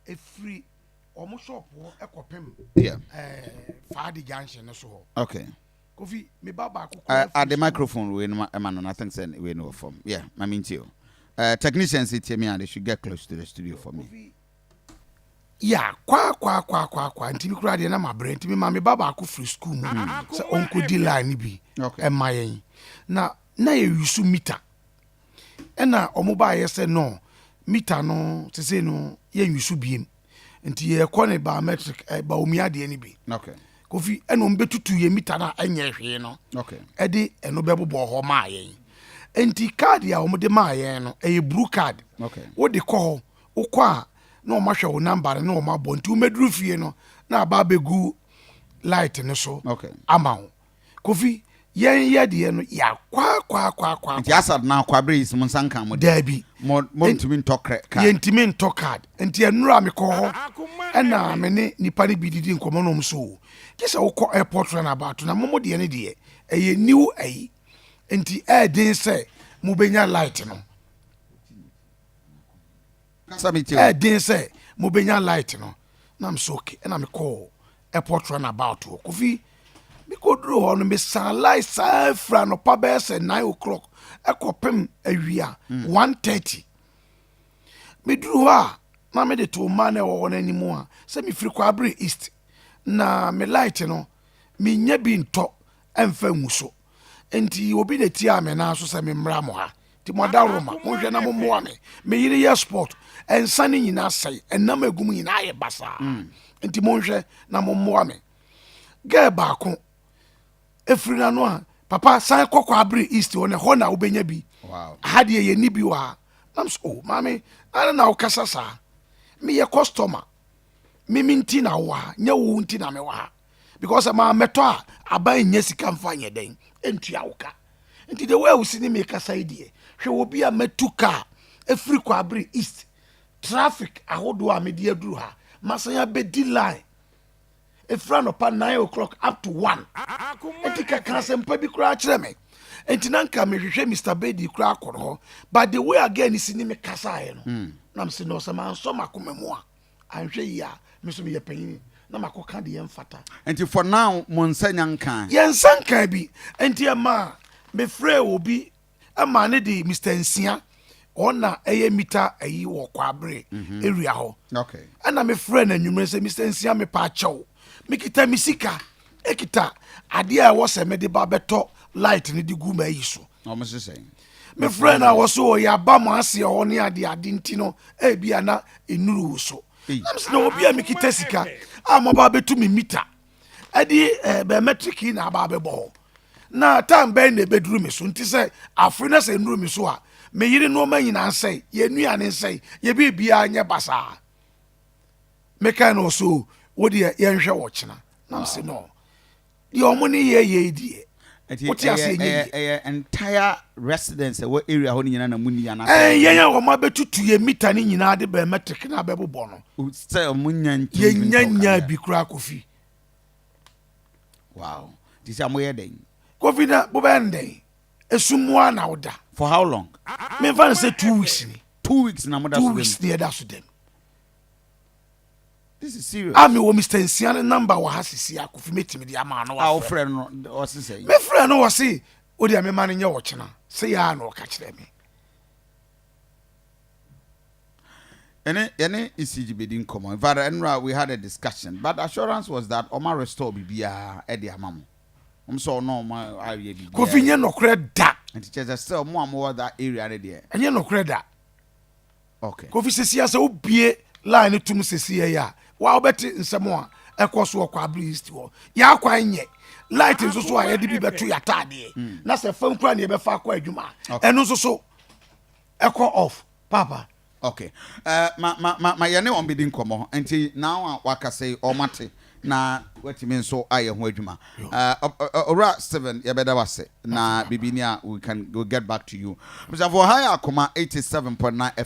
Every almost shop ekopem. Yeah. Fadi junction so. Okay. Kofi me baba at the microphone we man I think say we know from. Yeah, I mean to you. Technicians it me and they should get close to the studio for me. Yeah, kwa ntimi kura de na mabre ntimi ma me baba ko free school mu se onko di line bi e mayen na ye yusu meter e na omoba ye se no meter no se se no ye yusu biem nti ye ko ne biometric ba omia de ni bi Okay. Kofi e no mbetutu ye meter na enye hwe no Okay. e de eno bebobo ho ma yen nti card ya omode ma yen no e blue card. Okay. Wo de ko wo kwa no mahwe wo number no ma bonti wo medru fie no na ba begu light ne so. Okay. Ama wo Kofi yen de no ya kwa nti asad na kwabre is mun sanka mo dabi mo ntimi ntokre ka yen ntimi ntokad nti enura me ko ho na me ne nipa ne bididi nkomo no so kisa wo ko airport run about na momo de ne de eye new ayi nti den say mo benya light no den say mo benya light no na am so okay na me call airport run about Kofi me ko dro ho no me san light sa fra no pa be say 9 o'clock ekopem awia 1:30 me dro ha na me de to man e wo na animu a say me free Kwabre East na me light no me nya bi nto emfa nwuso enti obi de tia me na so say me mra mo ha ti mo da roma mo hwe na mo mo ame me yire ye sport ensane nyina sai enam agum nyina ye basa enti mo hwe na mo mo ame ge ba ko efri na no a papa san Kwabre East one ho na obenya bi wow ha de ye ni bi wa nam so mami ana na okasa sa me ye customer mimi nti na wa nya wo nti na me wa because ma meto a aban nya sika mfa nya den entua wo ka nti the way we see me kasa idie hwe obi a metuka efri Kwabre East traffic ahodo a me de aduru ha masanya be di line efra no pa 9 o'clock up to 1 enti ka sempa bi kura kire me enti nanka me hwehwe Mr. Bedi kura akoro but the way again is ni me kasa ye no na me se no se man so makoma mu a anhwe ya me so me ye panyin na makoka de ye mfata enti for now mo nsanya nkan ye nsanka bi enti ama me frɛ obi ama ne de Mr. Nsia ona eye mita ayi wo Kwabre area ho okay ana me frɛ na nwumre se Mr. Nsia me pa akyɛw me kita misika ekita ade a wo se me de ba beto light ne di gu ma yi so o mo say me frɛ na wo so ya ba mo ase ho ne ade nti no e bia na enuru so nam se na obi a me kita sika a mo ba betu me mita ade biometric na ba bebo na time ben na beduru me so nti se afre na se enuru me so a me yire no ma nyina nsai ye nua ne nsai ye bia anya basa me kan no so wo de ye nhwe wo kyena nam se no de omo ne ye die what you say entire residence what area ho nyina na muni ya na ye wo ma betutu ye mita ne nyina de biometric na bebo no say omunya ye nyanya bi kura Kofi wow this am where den Kofi na bo bende esumwa na oda for how long me fan say 2 weeks ni 2 weeks na moda 2 weeks ni da so dem this is serious ami wo Mr. Nsia number wa hasisi Kofi metimi de ama no wa friend no o say me friend no was say o de me man nya wo kyena say ya na o ka kire me Any ECG bidding common. But we had a discussion, but assurance was that Oma restore bibia edi amamo. So no my area bibia. Kofi nye no kreda. And teachers still more that area there. Enye no kreda. Okay. Kofi sesi ase obie line tum sesi ya. Wa obeti nsemo a ekoso Kwabre East wo. Ya kwan nye. Light nso so a ye de bi beto ya tade. Na se fa nkura ne be fa akwa adwuma. Eno nso so eko off papa. Okay. My yene on bidding komo. Until now waka say or mate na weti mean so aye ho adwuma. Ora 7 ye beda wase na bibinia we'll get back to you. For higher Akoma 87.9 FM.